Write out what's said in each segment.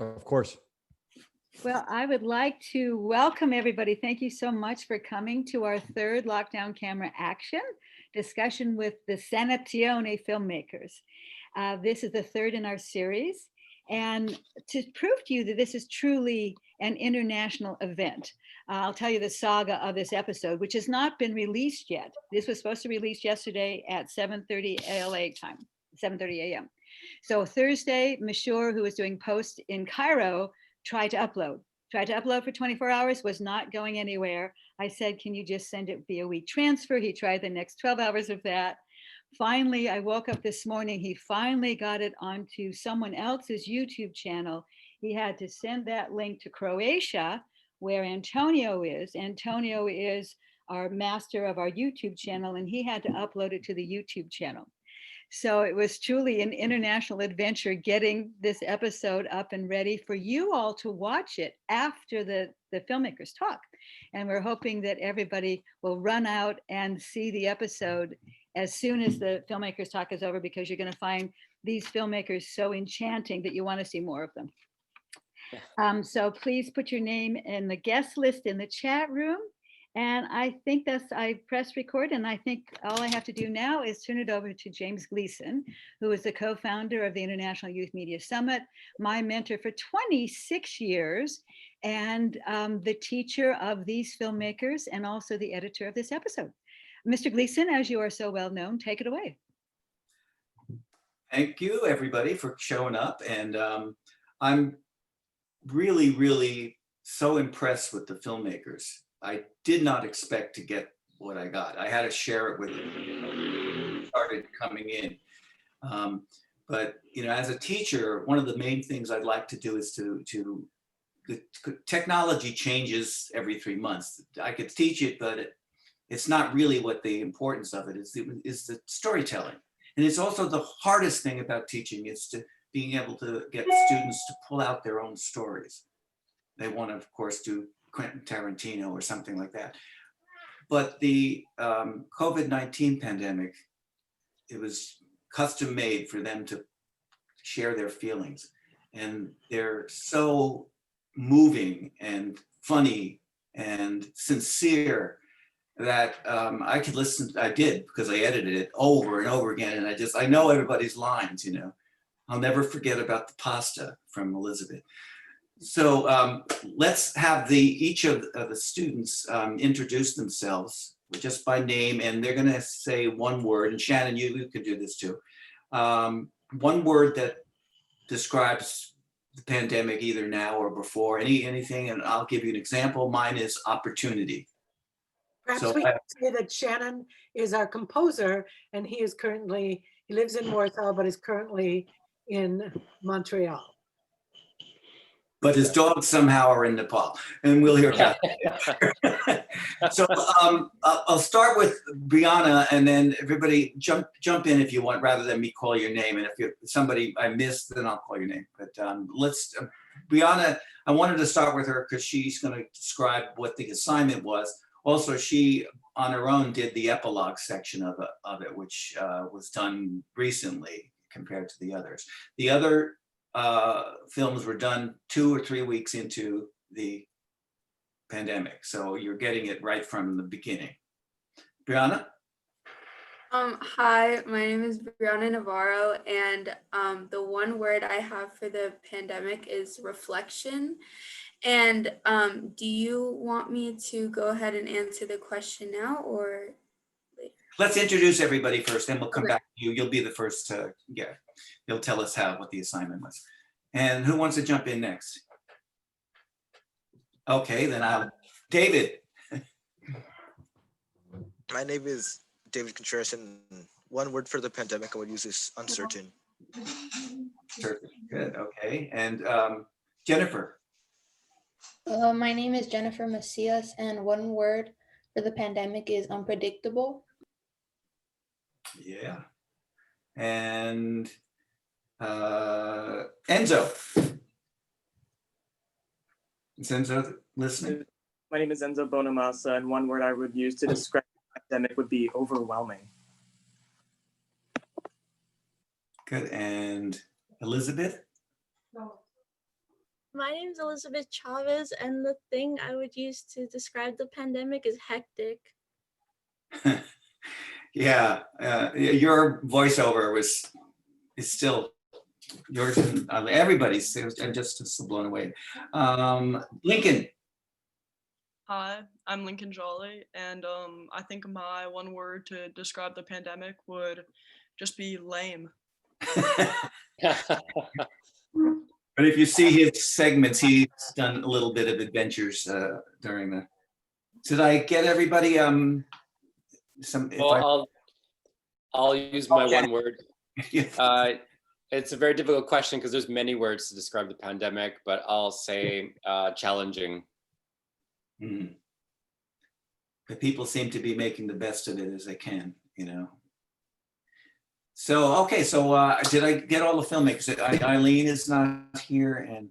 Of course. Well, I would like to welcome everybody. Thank you so much for coming to our third Lockdown Camera Action discussion with the SANATIONE filmmakers. This is the third in our series. And to prove to you that this is truly an international event, I'll tell you the saga of this episode, which has not been released yet. This was supposed to release yesterday at 7:30 LA time, 7:30 a.m. So Thursday, Mashur, who was doing post in Cairo, tried to upload for 24 hours, was not going anywhere. I said, can you just send it via WeTransfer? He tried the next 12 hours of that. Finally, I woke up this morning, he finally got it onto someone else's YouTube channel. He had to send that link to Croatia, where Antonio is. Antonio is our master of our YouTube channel, and he had to upload it to the YouTube channel. So it was truly an international adventure getting this episode up and ready for you all to watch it after the filmmakers talk. And we're hoping that everybody will run out and see the episode as soon as the filmmakers talk is over, because you're going to find these filmmakers so enchanting that you want to see more of them. So please put your name in the guest list in the chat room. And I think I pressed record, and I think all I have to do now is turn it over to James Gleason, who is the co-founder of the International Youth Media Summit, my mentor for 26 years, and the teacher of these filmmakers, and also the editor of this episode. Mr. Gleason, as you are so well known, take it away. Thank you, everybody, for showing up. And I'm really, really so impressed with the filmmakers. I did not expect to get what I got. I had to share it with them when it started coming in. But as a teacher, one of the main things I'd like to do is the technology changes every 3 months. I could teach it, but it's not really what the importance of it is. Is the storytelling. And it's also the hardest thing about teaching is to being able to get students to pull out their own stories. They want to, of course, do Quentin Tarantino or something like that. But the COVID-19 pandemic, it was custom made for them to share their feelings. And they're so moving and funny and sincere that I could listen. I did, because I edited it over and over again. And I know everybody's lines, I'll never forget about the pasta from Elizabeth. So let's have each of the students introduce themselves just by name, and they're going to say one word. And Shannon, you could do this too. One word that describes the pandemic, either now or before, anything, and I'll give you an example. Mine is opportunity. Perhaps we can say that Shannon is our composer, and he lives in Warsaw, but is currently in Montreal. But his dogs somehow are in Nepal, and we'll hear about that. So I'll start with Brianna, and then everybody jump in if you want, rather than me call your name. And if somebody I missed, then I'll call your name. But Brianna, I wanted to start with her because she's going to describe what the assignment was. Also, she on her own did the epilogue section of it, which was done recently compared to the others. The other films were done 2 or 3 weeks into the pandemic. So you're getting it right from the beginning. Brianna? Hi, my name is Brianna Navarro, and the one word I have for the pandemic is reflection. And do you want me to go ahead and answer the question now or later? Let's introduce everybody first, then we'll come back to you. You'll be the first to you'll tell us what the assignment was. And who wants to jump in next? Okay, then David. My name is David Contreras, and one word for the pandemic I would use is uncertain. Good, okay. And Jennifer. My name is Jennifer Macias, and one word for the pandemic is unpredictable. Yeah. And Enzo. Is Enzo listening? My name is Enzo Bonamassa, and one word I would use to describe the pandemic would be overwhelming. Good. And Elizabeth? My name's Elizabeth Chavez, and the thing I would use to describe the pandemic is hectic. Yeah, your voiceover is still yours and everybody's. I'm just so blown away. Lincoln. Hi, I'm Lincoln Jolly, and I think my one word to describe the pandemic would just be lame. But if you see his segments, he's done a little bit of adventures during the. Did I get everybody? Well, I'll use my Okay. one word. It's a very difficult question because there's many words to describe the pandemic, but I'll say challenging. Mm. The people seem to be making the best of it as they can, you know. So, okay, so did I get all the filmmakers? Eileen is not here, and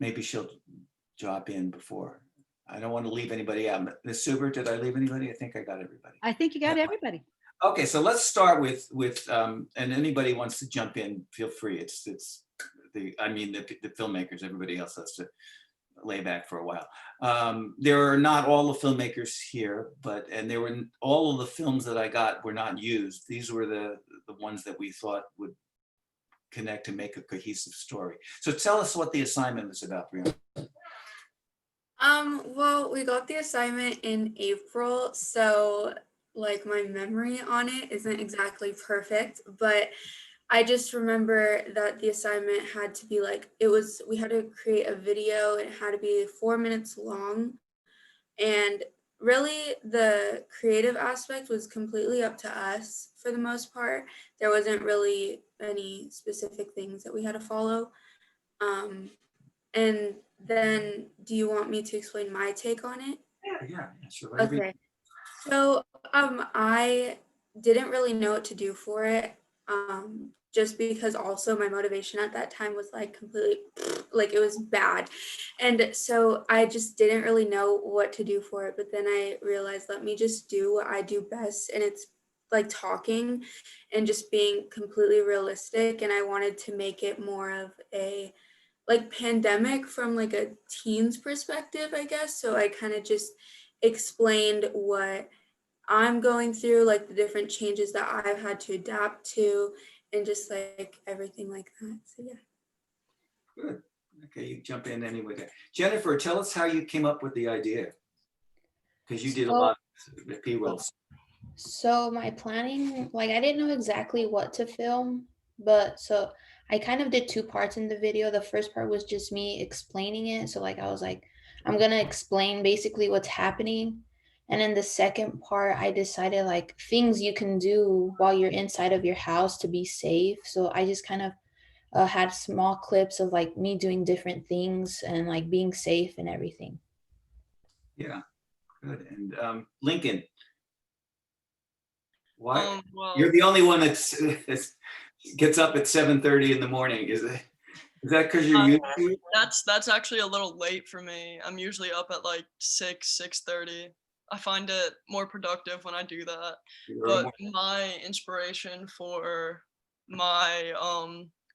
maybe she'll drop in before. I don't want to leave anybody out. Ms. Suber, did I leave anybody? I think I got everybody. I think you got everybody. Okay, so let's start with and anybody wants to jump in, feel free. It's the filmmakers. Everybody else has to lay back for a while. There are not all the filmmakers here, and there were all of the films that I got were not used. These were the ones that we thought would connect and make a cohesive story. So tell us what the assignment was about, Brianna. Well, we got the assignment in April, so like my memory on it isn't exactly perfect, but I just remember that the assignment had to be like, we had to create a video. It had to be 4 minutes long. And really the creative aspect was completely up to us for the most part. There wasn't really any specific things that we had to follow. And then do you want me to explain my take on it? Yeah, sure. Okay. So I didn't really know what to do for it. Just because also my motivation at that time was like completely like it was bad. And so I just didn't really know what to do for it. But then I realized, let me just do what I do best. And it's like talking and just being completely realistic. And I wanted to make it more of a like pandemic from like a teen's perspective, I guess. So I kind of just explained what I'm going through, like the different changes that I've had to adapt to, and just like everything like that. So yeah. Good. Okay, you jump in anyway there. Jennifer, tell us how you came up with the idea. Because you did a lot of P-rolls. So my planning, like I didn't know exactly what to film, but so I kind of did two parts in the video. The first part was just me explaining it. So like I was like, I'm gonna explain basically what's happening. And then the second part, I decided like things you can do while you're inside of your house to be safe. So I just kind of had small clips of like me doing different things and like being safe and everything. Yeah, good. And Lincoln, why? Well, You're the only one that gets up at 7:30 in the morning. Is that because you're used to it? That's actually a little late for me. I'm usually up at like 6:30. I find it more productive when I do that. But my inspiration for my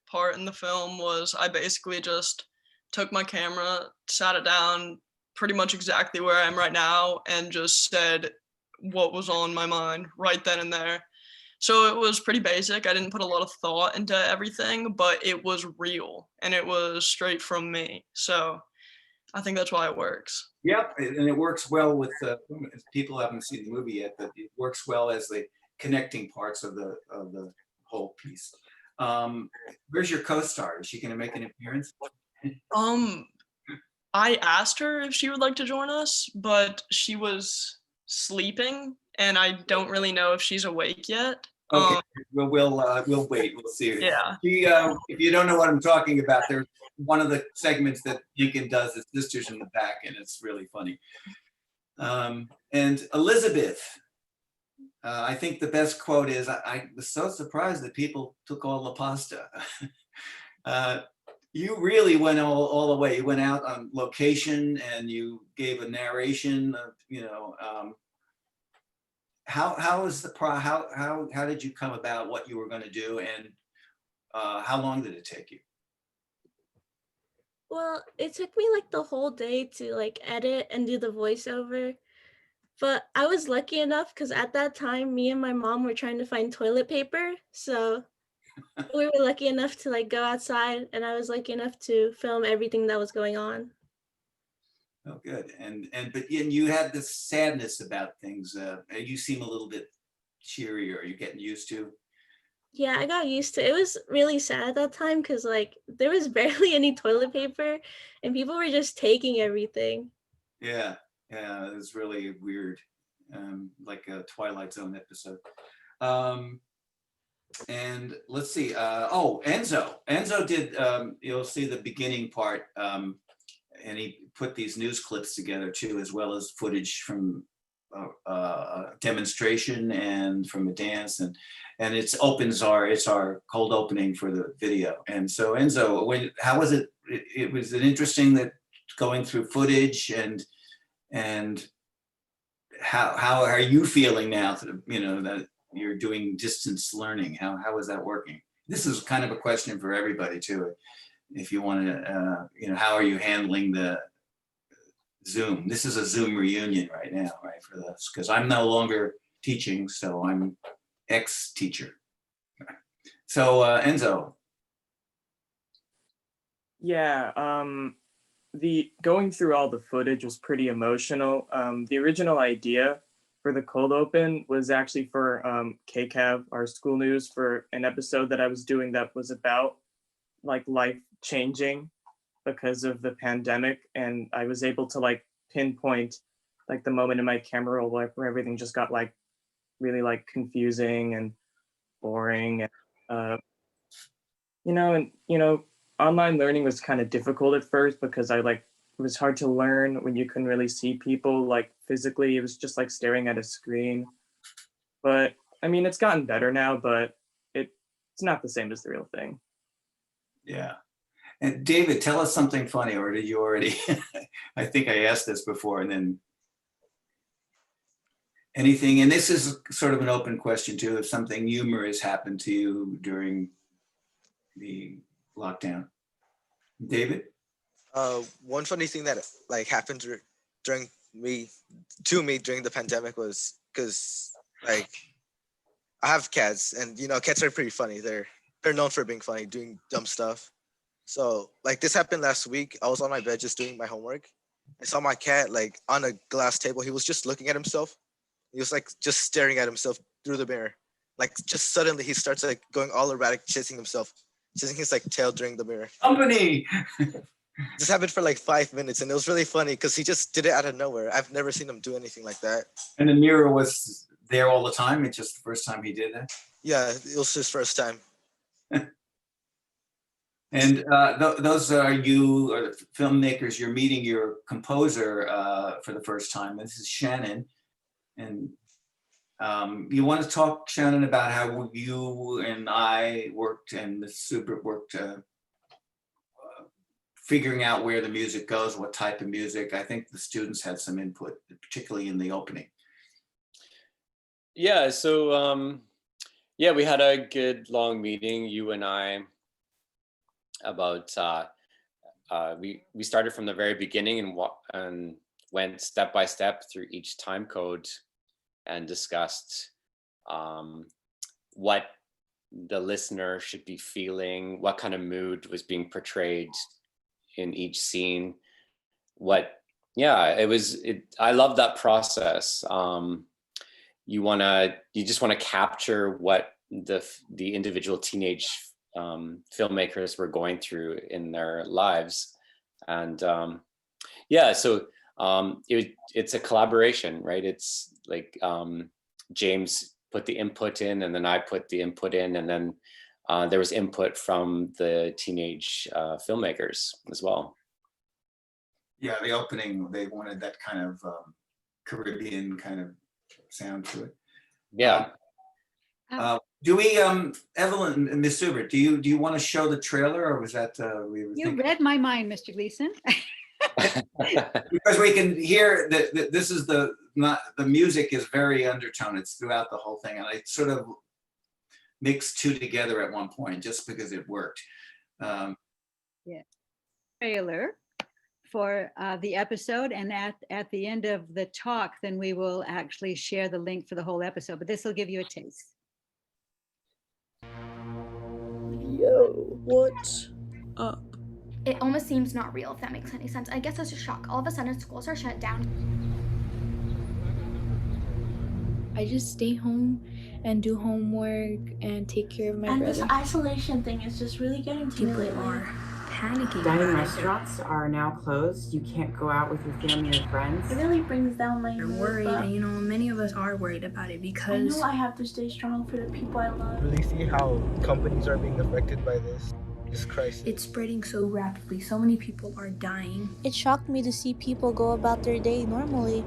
part in the film was I basically just took my camera, sat it down pretty much exactly where I am right now, and just said what was on my mind right then and there. So it was pretty basic. I didn't put a lot of thought into everything, but it was real and it was straight from me. So I think that's why it works. Yep, and it works well with people haven't seen the movie yet, but it works well as the connecting parts of the whole piece. Where's your co-star? Is she going to make an appearance? I asked her if she would like to join us, but she was sleeping, and I don't really know if she's awake yet. Okay, we'll wait. We'll see. Yeah. If you don't know what I'm talking about, there's one of the segments that Lincoln does is Sisters in the Back, and it's really funny. And Elizabeth, I think the best quote is, I was so surprised that people took all the pasta. You really went all the way. You went out on location and you gave a narration of, how did you come about what you were going to do, and how long did it take you? Well, it took me like the whole day to like edit and do the voiceover. But I was lucky enough because at that time, me and my mom were trying to find toilet paper. So we were lucky enough to like go outside, and I was lucky enough to film everything that was going on. Oh, good. But you had this sadness about things. You seem a little bit cheerier. Are you getting used to? Yeah, I got used to it. It was really sad at that time because like there was barely any toilet paper, and people were just taking everything. Yeah, yeah, it was really weird, like a Twilight Zone episode. Um, and let's see. Oh, Enzo did. You'll see the beginning part, and he put these news clips together too, as well as footage from a demonstration and from a dance, and it's our cold opening for the video. And so Enzo, how was it? It was it interesting that going through footage and how are you feeling now that that you're doing distance learning? How is that working? This is kind of a question for everybody too. If you want to, how are you handling the Zoom? This is a Zoom reunion right now, right, for this, because I'm no longer teaching, so I'm ex-teacher. So Enzo. Yeah, the going through all the footage was pretty emotional. The original idea for the cold open was actually for KCAV, our school news, for an episode that I was doing that was about like life changing because of the pandemic, and I was able to like pinpoint like the moment in my camera roll where everything just got like really like confusing and boring, and online learning was kind of difficult at first because it was hard to learn when you couldn't really see people like physically. It was just like staring at a screen. But I mean, it's gotten better now, but it's not the same as the real thing. Yeah. And David, tell us something funny, or did you already? I think I asked this before, and then anything, and this is sort of an open question too, if something humorous happened to you during the lockdown. David? One funny thing that like happened during me during the pandemic was because like I have cats, and cats are pretty funny. They're known for being funny, doing dumb stuff. So like this happened last week. I was on my bed just doing my homework. I saw my cat like on a glass table. He was just looking at himself. He was like just staring at himself through the mirror. Like just suddenly he starts like going all erratic, chasing his like tail during the mirror. Company. This happened for like 5 minutes, and it was really funny because he just did it out of nowhere. I've never seen him do anything like that. And the mirror was there all the time. It's just the first time he did that. Yeah, it was his first time. And those are you, or the filmmakers. You're meeting your composer for the first time. This is Shannon. And you want to talk, Shannon, about how you and I worked and the Super worked figuring out where the music goes, what type of music. I think the students had some input, particularly in the opening. Yeah, so yeah, we had a good long meeting, you and I, about we started from the very beginning and went step by step through each time code and discussed what the listener should be feeling, what kind of mood was being portrayed in each scene. I love that process. You just want to capture what the individual teenage filmmakers were going through in their lives. And it's a collaboration, right? It's like James put the input in, and then I put the input in, and then there was input from the teenage filmmakers as well. Yeah, the opening, they wanted that kind of Caribbean kind of sound to it. Yeah. Do we, Evelyn and Ms. Subert, do you want to show the trailer, or was that You read my mind, Mr. Gleason. Because we can hear that this is the music is very undertone. It's throughout the whole thing, and I sort of mixed two together at one point just because it worked. Yeah. trailer for the episode, and at the end of the talk, then we will actually share the link for the whole episode, but this will give you a taste. Yo, what's up? It almost seems not real, if that makes any sense. I guess it's a shock. All of a sudden, schools are shut down. I just stay home and do homework and take care of my And brother. this isolation thing is just really getting to me People lately. are panicking. Dining restaurants are now closed. You can't go out with your family or friends. It really brings down my They're mood. worried, but and many of us are worried about it I because know I have to stay strong for the people I love. Really see how companies are being affected by this crisis. it's spreading so rapidly. So many people are dying. It shocked me to see people go about their day normally.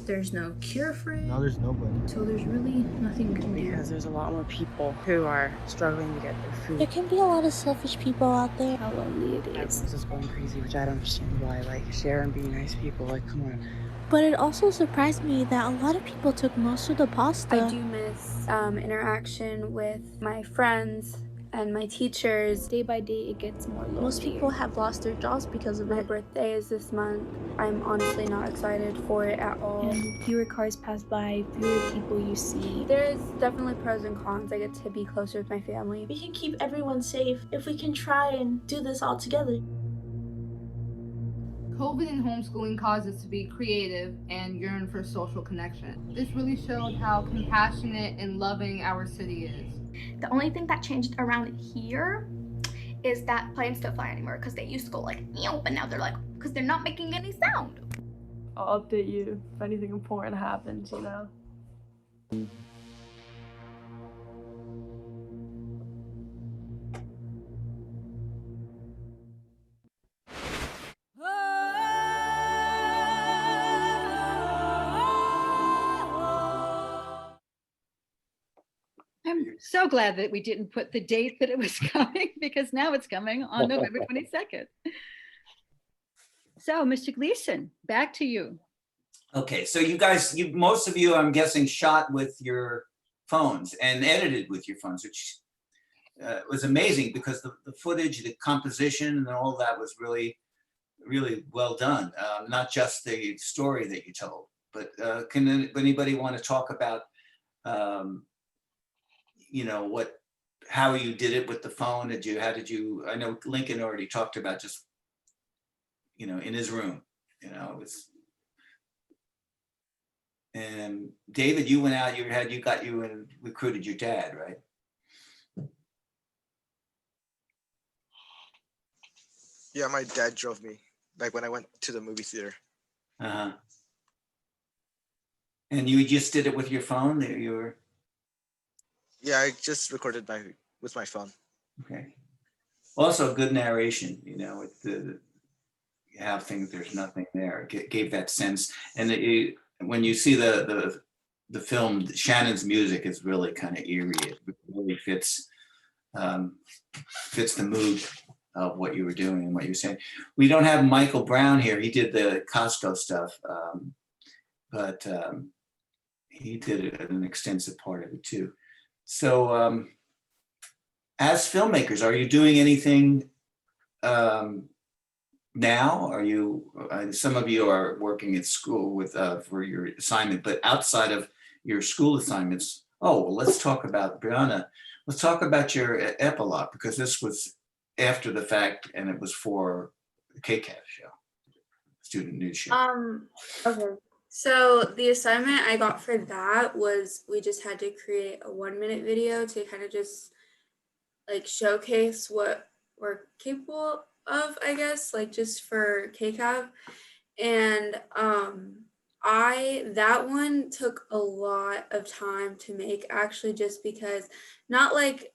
There's no cure for it. Now there's nobody. So there's really nothing we can do. Because there's a lot more people who are struggling to get their food. There can be a lot of selfish people out there. How lonely it is. Everyone's just going crazy, which I don't understand why. Like, share and be nice people. Like, come on. But it also surprised me that a lot of people took most of the pasta. I do miss interaction with my friends and my teachers. Day by day, it gets more lonely. Most people have lost their jobs because of My it. birthday is this month. I'm honestly not excited for it at all. And fewer cars pass by, fewer people you see. There's definitely pros and cons. I get to be closer with my family. We can keep everyone safe if we can try and do this all together. COVID and homeschooling caused us to be creative and yearn for social connection. This really showed how compassionate and loving our city is. The only thing that changed around here is that planes don't fly anymore because they used to go like, meow, but now they're like, because they're not making any sound. I'll update you if anything important happens, you know. I'm so glad that we didn't put the date that it was coming, because now it's coming on November 22nd. So, Mr. Gleason, back to you. Okay, so you guys, most of you, I'm guessing, shot with your phones and edited with your phones, which was amazing because the footage, the composition, and all that was really, really well done. Not just the story that you told, but can anybody want to talk about, you know, how you did it with the phone? How did you? I know Lincoln already talked about just, you know, in his room, you know, it was. And David, you went out, you and recruited your dad, right? Yeah, my dad drove me, like when I went to the movie theater. Uh-huh. And you just did it with your phone? Yeah, I just recorded with my phone. Okay. Also, good narration, you know, you have things, there's nothing there. It gave that sense. And when you see the film, Shannon's music is really kind of eerie. It really fits the mood of what you were doing and what you were saying. We don't have Michael Brown here. He did the Costco stuff, but he did an extensive part of it too. So as filmmakers, are you doing anything now? Are you, some of you are working at school with for your assignment, but outside of your school assignments, well, let's talk about, Brianna, let's talk about your epilogue, because this was after the fact and it was for the KCAV show, student news show. Okay. So the assignment I got for that was we just had to create a 1-minute video to kind of just like showcase what we're capable of, I guess, like just for KCAV. And that one took a lot of time to make, actually, just because not like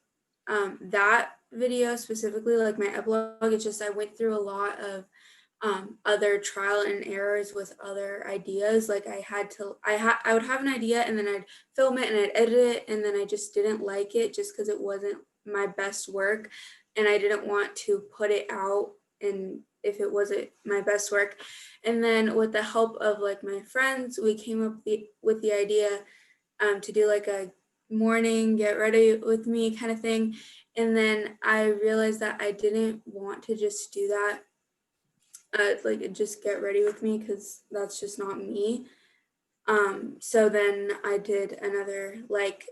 that video specifically, like my epilogue, it's just I went through a lot of other trial and errors with other ideas. Like I would have an idea and then I'd film it and I'd edit it, and then I just didn't like it just because it wasn't my best work, and I didn't want to put it out and if it wasn't my best work. And then with the help of like my friends, we came up with the idea to do like a morning get ready with me kind of thing. And then I realized that I didn't want to just do that like just get ready with me because that's just not me. So then I did another like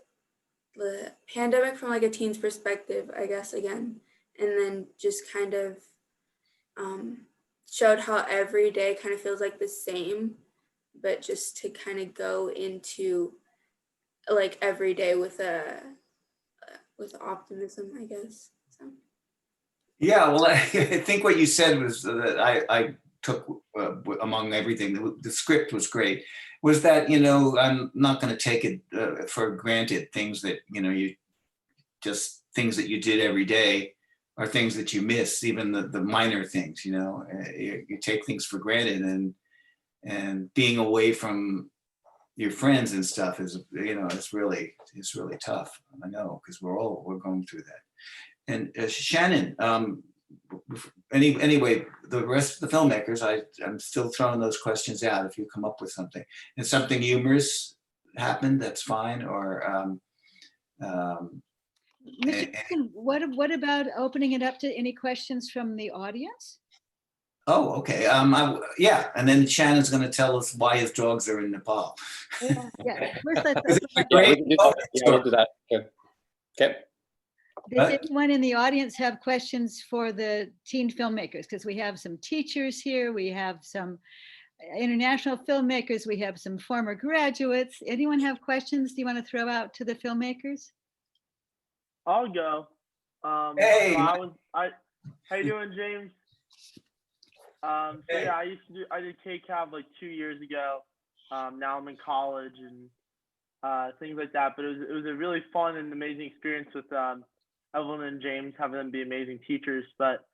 the pandemic from like a teen's perspective, I guess again, and then just kind of showed how every day kind of feels like the same, but just to kind of go into like every day with optimism, I guess. So. Yeah, well, I think what you said was that I took among everything. The script was great. Was that, you know, I'm not going to take it for granted. Things that, you know, you just things that you did every day are things that you miss, even the minor things. You know, you take things for granted, and being away from your friends and stuff is, you know, it's really tough. I know, because we're going through that. And Shannon, anyway, the rest of the filmmakers, I'm still throwing those questions out. If you come up with something, and something humorous happened, that's fine. Or Mr. Dixon, what about opening it up to any questions from the audience? oh, okay. Yeah, and then Shannon's going to tell us why his dogs are in Nepal. Yeah. First, let's Yeah, we'll do that. Okay. Okay. Does anyone in the audience have questions for the teen filmmakers? Because we have some teachers here, we have some international filmmakers, we have some former graduates. Anyone have questions do you want to throw out to the filmmakers? I'll go. Hey, so how you doing, James? So yeah, I did KCAV like 2 years ago. Now I'm in college and things like that. But it was a really fun and amazing experience with Evelyn and James, having them be amazing teachers. But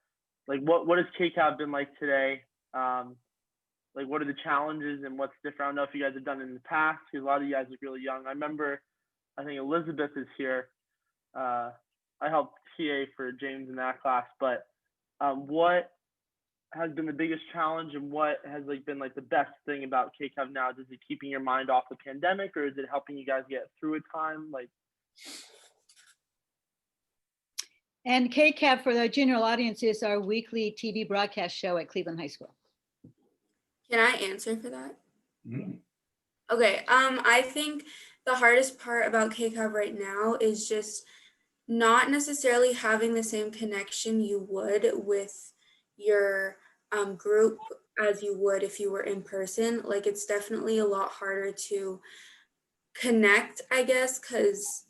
like, what has KCAV been like today? Like, what are the challenges and what's different? I don't know if you guys have done it in the past, because a lot of you guys look really young. I remember, I think Elizabeth is here. I helped TA for James in that class. But what has been the biggest challenge, and what has like been like the best thing about KCAV now? Is it keeping your mind off the pandemic, or is it helping you guys get through a time? Like, And KCAV, for the general audience, is our weekly TV broadcast show at Cleveland High School. Can I answer for that? Mm. Okay. I think the hardest part about KCAV right now is just not necessarily having the same connection you would with your group as you would if you were in person. Like, it's definitely a lot harder to connect, I guess, because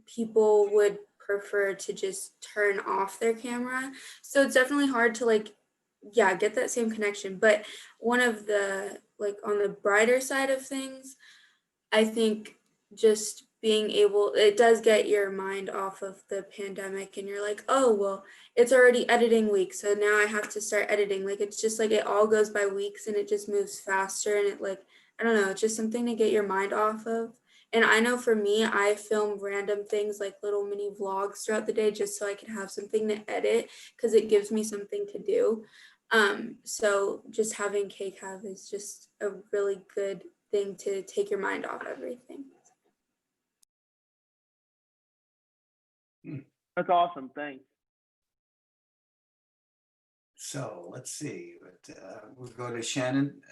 people would prefer to just turn off their camera. So it's definitely hard to like, yeah, get that same connection. But one of the, like, on the brighter side of things, I think just being able, it does get your mind off of the pandemic, and you're like, oh, well, it's already editing week, so now I have to start editing. Like, it's just like it all goes by weeks and it just moves faster, and it, like, I don't know, it's just something to get your mind off of. And I know for me, I film random things like little mini vlogs throughout the day just so I can have something to edit, because it gives me something to do. So just having KCAV is just a really good thing to take your mind off everything. that's awesome. Thanks. So let's see. We'll go to Shannon,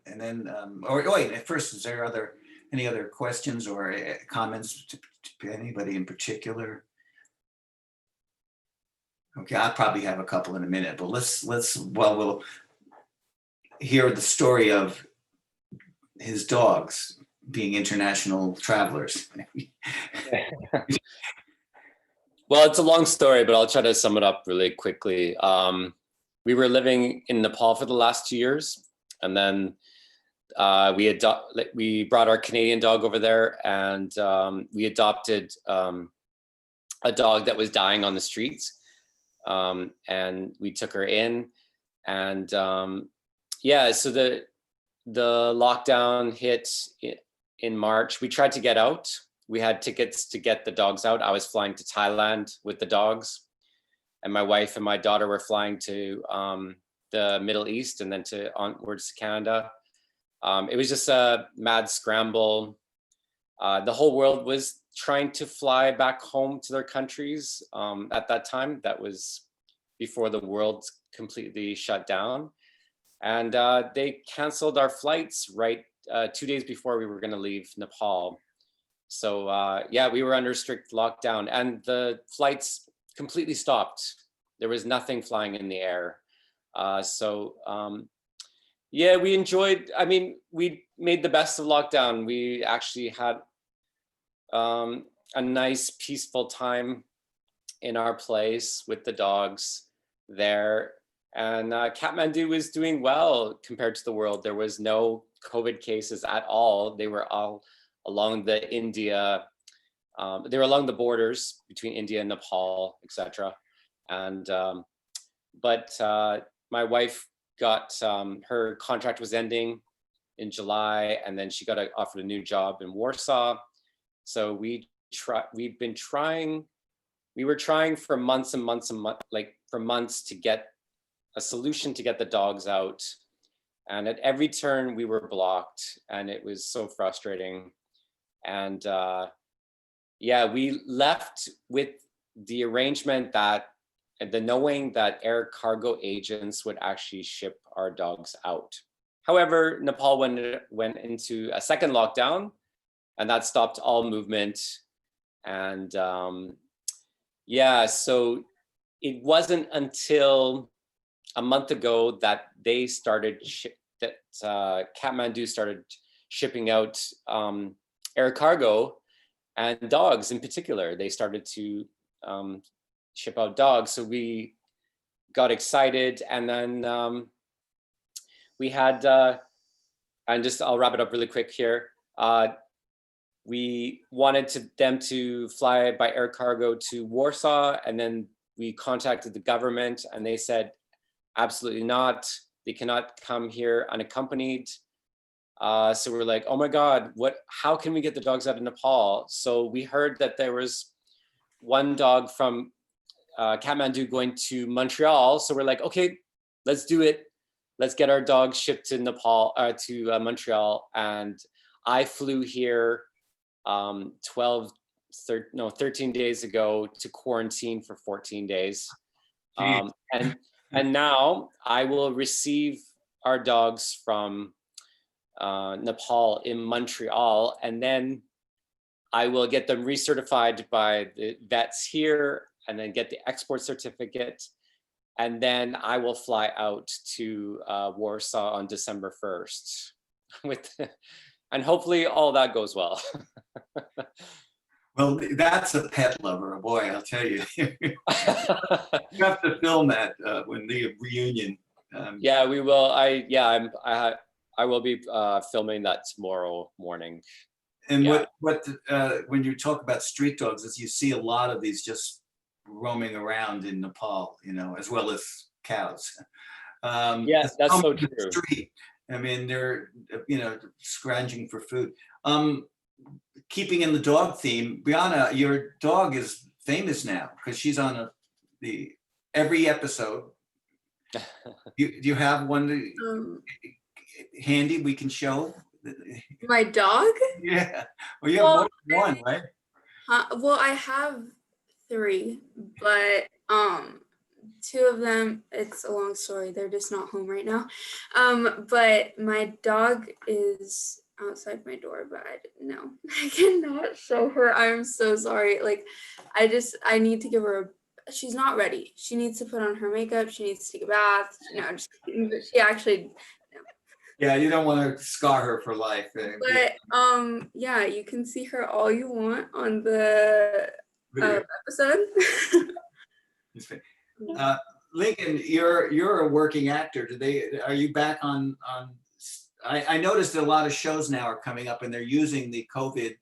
and then, or wait. First, is there any other questions or comments to anybody in particular? Okay, I'll probably have a couple in a minute, but we'll hear the story of his dogs being international travelers. Well, it's a long story, but I'll try to sum it up really quickly. We were living in Nepal for the last 2 years, and then we brought our Canadian dog over there, and we adopted a dog that was dying on the streets, and we took her in, and yeah, so the lockdown hit in March. We tried to get out. We had tickets to get the dogs out. I was flying to Thailand with the dogs, and my wife and my daughter were flying to the Middle East and then onwards to Canada. It was just a mad scramble. The whole world was trying to fly back home to their countries at that time. That was before the world completely shut down. and they canceled our flights right 2 days before we were going to leave Nepal. So yeah, we were under strict lockdown, and the flights completely stopped. There was nothing flying in the air. Yeah, we enjoyed, I mean, we made the best of lockdown. We actually had a nice peaceful time in our place with the dogs there. And Kathmandu was doing well compared to the world. There was no COVID cases at all. They were all along the they were along the borders between India and Nepal, etc. And but my wife got her contract was ending in July, and then she got offered a new job in Warsaw. So we were trying for months and months and months to get a solution to get the dogs out. And at every turn we were blocked, and it was so frustrating. And yeah, we left with the arrangement that, the knowing that air cargo agents would actually ship our dogs out. However, Nepal went into a second lockdown, and that stopped all movement. And yeah, so it wasn't until a month ago that they started, Kathmandu started shipping out air cargo, and dogs in particular. They started to ship out dogs. So we got excited, and then we had, I'll wrap it up really quick here. We wanted them to fly by air cargo to Warsaw, and then we contacted the government, and they said, absolutely not. They cannot come here unaccompanied. So we're like, oh my God, how can we get the dogs out of Nepal? So we heard that there was one dog from Kathmandu going to Montreal. So we're like, okay, let's do it. Let's get our dogs shipped to Nepal, to Montreal. And I flew here 13 days ago to quarantine for 14 days. And now I will receive our dogs from Nepal in Montreal, and then I will get them recertified by the vets here, and then get the export certificate. And then I will fly out to Warsaw on December 1st and hopefully all that goes well. Well, that's a pet lover, boy, I'll tell you. You have to film that when the reunion. Yeah, we will. I will be filming that tomorrow morning. And yeah. When you talk about street dogs, is you see a lot of these just roaming around in Nepal, as well as cows. Yes, that's so true. Street. I mean, they're, scrounging for food. Keeping in the dog theme, Brianna, your dog is famous now because she's on every episode. Do you have one handy we can show? My dog? Yeah. Well, you have more than one, right? Well, I have 3, but 2 of them, it's a long story. They're just not home right now. But my dog is outside my door, but I didn't know. I cannot show her. I'm so sorry. I need to give her she's not ready. She needs to put on her makeup. She needs to take a bath. She actually. Yeah, you don't want to scar her for life. But yeah, you can see her all you want on the episode. Lincoln, you're a working actor. Are you back on? I noticed that a lot of shows now are coming up and they're using the COVID.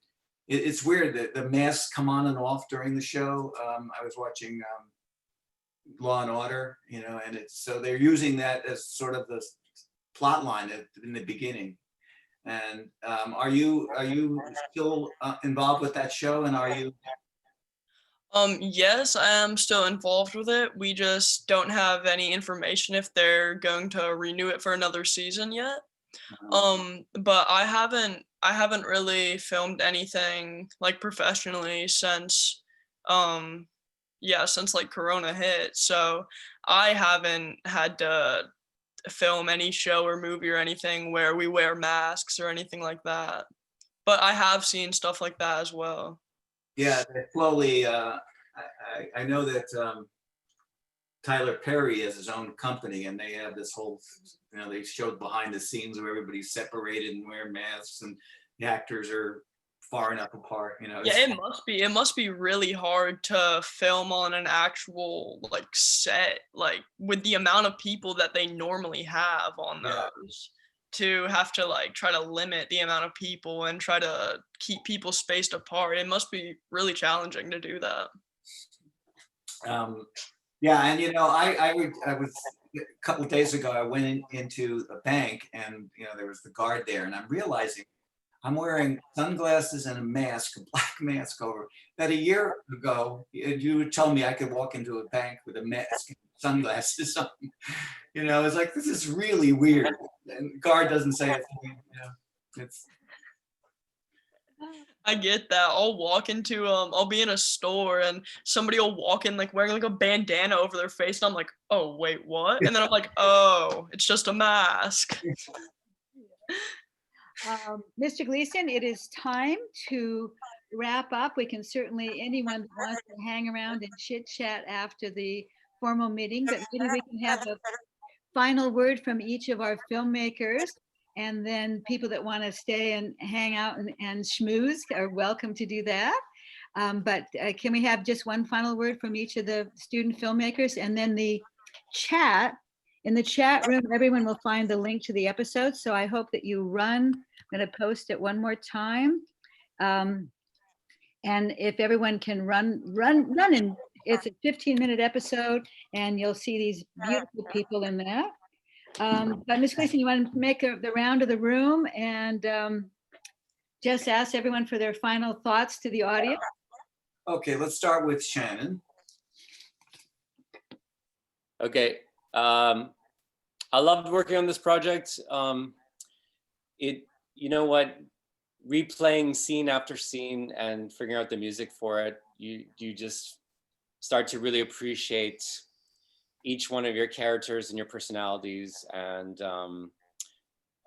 It's weird that the masks come on and off during the show. I was watching Law and Order, and so they're using that as sort of the plot line in the beginning. And are you still involved with that show? And are you? Yes, I am still involved with it. We just don't have any information if they're going to renew it for another season yet. But I haven't really filmed anything like professionally since since like Corona hit. So I haven't had to film any show or movie or anything where we wear masks or anything like that. But I have seen stuff like that as well. Yeah, slowly. I know that Tyler Perry has his own company, and they have this whole, they showed behind the scenes where everybody's separated and wearing masks, and the actors are far enough apart. Yeah, it must be really hard to film on an actual like set, like with the amount of people that they normally have on those, to have to like try to limit the amount of people and try to keep people spaced apart. It must be really challenging to do that. Yeah, and I was a couple of days ago. I went into a bank, and there was the guard there, and I'm realizing I'm wearing sunglasses and a mask, a black mask over. That a year ago, you would tell me I could walk into a bank with a mask and sunglasses on. It's like, this is really weird. And the guard doesn't say it. It's. I get that. I'll be in a store and somebody will walk in like wearing like a bandana over their face, and I'm like, oh wait, what? And then I'm like, oh, it's just a mask. Mr. Gleason, it is time to wrap up. We can certainly, anyone that wants to hang around and chit chat after the formal meeting, but maybe we can have a final word from each of our filmmakers, and then people that want to stay and hang out and schmooze are welcome to do that. But can we have just one final word from each of the student filmmakers, and then the chat. In the chat room, everyone will find the link to the episode. So I hope that you run. I'm going to post it one more time. And if everyone can run, and it's a 15-minute episode, and you'll see these beautiful people in that. But Ms. Gleason, you want to make the round of the room and just ask everyone for their final thoughts to the audience? Okay, let's start with Shannon. Okay. I loved working on this project. You know what, replaying scene after scene and figuring out the music for it, you just start to really appreciate each one of your characters and your personalities. And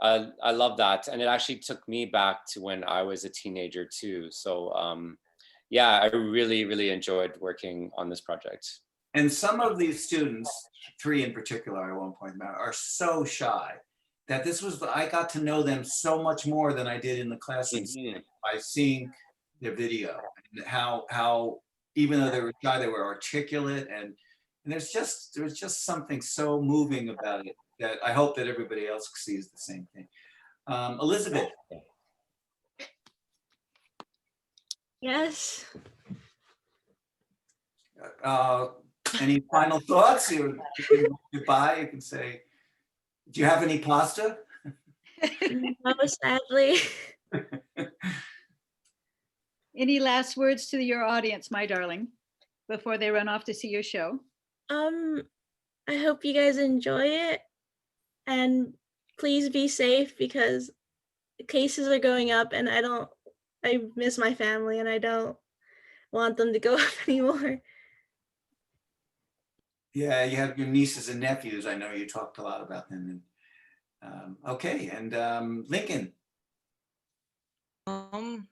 I love that. And it actually took me back to when I was a teenager too. So yeah, I really, really enjoyed working on this project. And some of these students, 3 in particular, I won't point them out, are so shy that I got to know them so much more than I did in the classroom by seeing their video, and how even though they were shy, they were articulate, and there's just something so moving about it that I hope that everybody else sees the same thing. Elizabeth. Yes. Any final thoughts? You can goodbye. You can say, do you have any pasta? No, sadly. Any last words to your audience, my darling, before they run off to see your show? I hope you guys enjoy it, and please be safe, because cases are going up, and I miss my family, and I don't want them to go up anymore. Yeah, you have your nieces and nephews. I know you talked a lot about them. And okay, and Lincoln.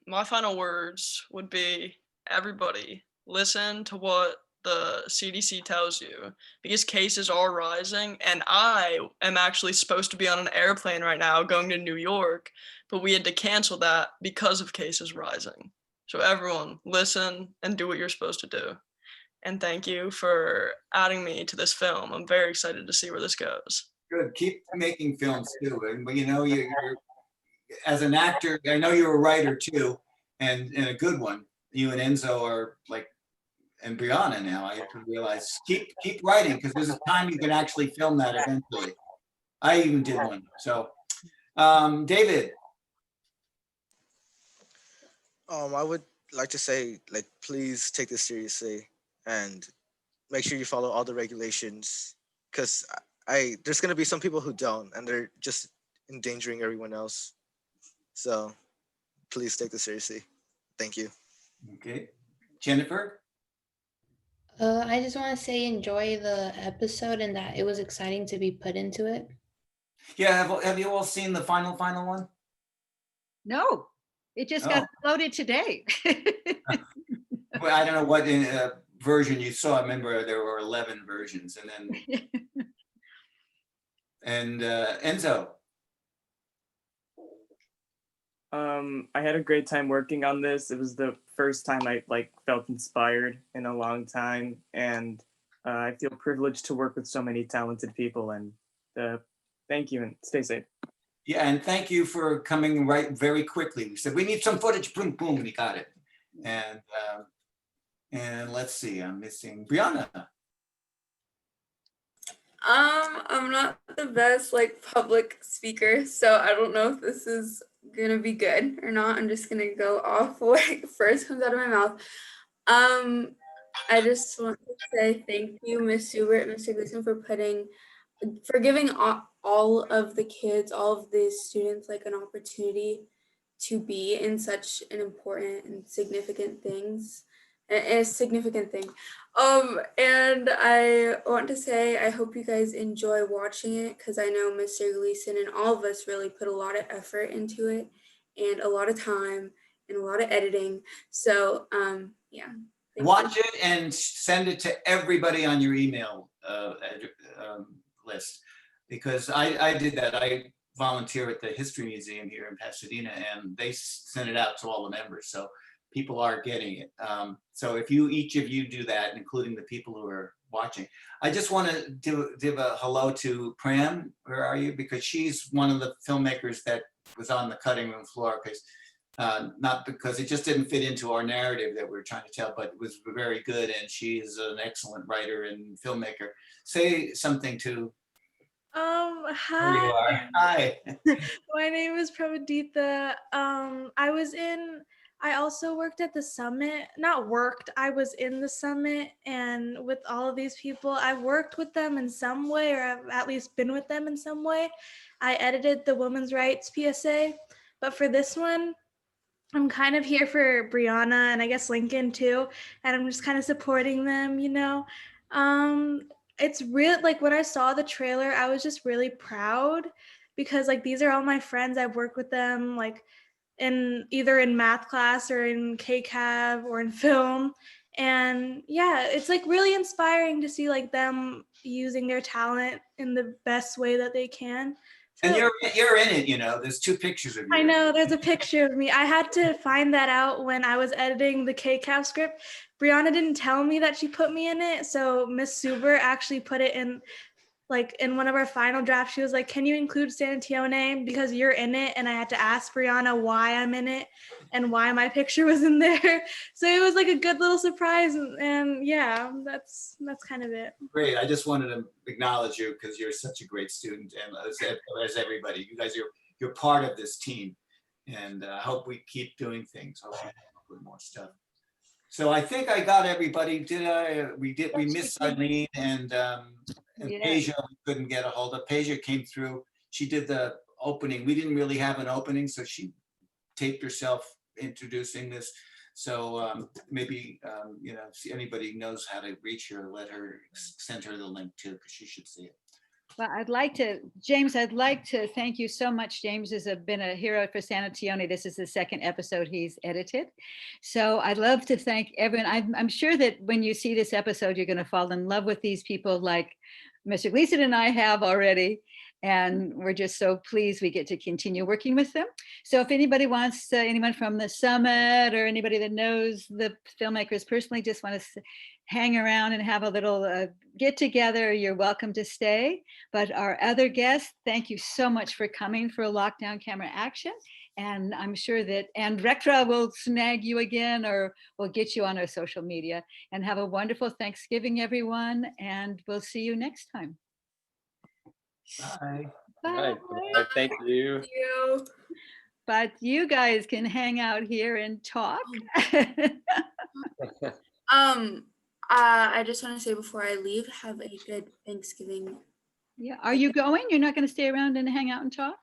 My final words would be, everybody listen to what the CDC tells you, because cases are rising, and I am actually supposed to be on an airplane right now going to New York, but we had to cancel that because of cases rising. So everyone listen and do what you're supposed to do. And thank you for adding me to this film. I'm very excited to see where this goes. Good. Keep making films too. And you're as an actor, I know you're a writer too, and a good one. You and Enzo are like, and Brianna now, I realize, keep writing, because there's a time you can actually film that eventually. I even did one. So David. I would like to say, like, please take this seriously and make sure you follow all the regulations, because there's going to be some people who don't, and they're just endangering everyone else. So please take this seriously. Thank you. Okay. Jennifer? I just want to say enjoy the episode, and that it was exciting to be put into it. Yeah, have you all seen the final one? No, it just got uploaded today. Well, I don't know what version you saw. I remember there were 11 versions, and then and Enzo. I had a great time working on this. It was the first time I felt inspired in a long time, and I feel privileged to work with so many talented people. And thank you, and stay safe. Yeah, and thank you for coming right very quickly. We said we need some footage. Boom, boom, and he got it. And let's see, I'm missing Brianna. I'm not the best public speaker, so I don't know if this is gonna be good or not. I'm just gonna go off what first comes out of my mouth. I just want to say thank you, Miss Subert, Mr. Gleason, for giving all of the kids, all of the students an opportunity to be in such an important and significant things. A significant thing. And I want to say I hope you guys enjoy watching it, because I know Mr. Gleason and all of us really put a lot of effort into it, and a lot of time and a lot of editing. So yeah. Watch it and send it to everybody on your email list, because I did that. I volunteer at the History Museum here in Pasadena, and they send it out to all the members. So people are getting it. So if each of you do that, including the people who are watching, I just want to give a hello to Pram. Where are you? Because she's one of the filmmakers that was on the cutting room floor, because not because it just didn't fit into our narrative that we were trying to tell, but it was very good, and she is an excellent writer and filmmaker. Say something to. Hi. Here you are. Hi. My name is Prabhadita. I also worked at the summit. Not worked, I was in the summit, and with all of these people, I've worked with them in some way, or I've at least been with them in some way. I edited the women's rights PSA, but for this one, I'm kind of here for Brianna and I guess Lincoln too, and I'm just kind of supporting them, you know. It's real, when I saw the trailer, I was just really proud, because these are all my friends. I've worked with them either in math class or in KCAV or in film. And yeah, it's really inspiring to see them using their talent in the best way that they can. And you're in it, you know. There's 2 pictures of you. I know, there's a picture of me. I had to find that out when I was editing the KCAV script. Brianna didn't tell me that she put me in it, so Miss Suber actually put it in one of our final drafts. She was like, can you include SANATIONE because you're in it? And I had to ask Brianna why I'm in it and why my picture was in there. So it was a good little surprise, and yeah, that's kind of it. Great. I just wanted to acknowledge you because you're such a great student, and as everybody, you guys you're part of this team, and I hope we keep doing things. Hope we come up with more stuff. So I think I got everybody. Did I? We missed Eileen and Peja. We couldn't get a hold of. Peja came through. She did the opening. We didn't really have an opening, so she taped herself introducing this. So maybe if anybody knows how to reach her, send her the link too, because she should see it. Well, James, I'd like to thank you so much. James has been a hero for SANATIONE. This is the 2nd episode he's edited. So I'd love to thank everyone. I'm sure that when you see this episode, you're going to fall in love with these people like Mr. Gleason and I have already. And we're just so pleased we get to continue working with them. So if anybody wants, anyone from the summit or anybody that knows the filmmakers personally just want to hang around and have a little get together, you're welcome to stay. But our other guests, thank you so much for coming for a Lockdown Camera Action. And I'm sure that Rektra will snag you again, or we'll get you on our social media. And have a wonderful Thanksgiving, everyone. And we'll see you next time. Bye. Bye. Bye. Thank you. Thank you. But you guys can hang out here and talk. I just want to say before I leave, have a good Thanksgiving. Yeah. Are you going? You're not going to stay around and hang out and talk?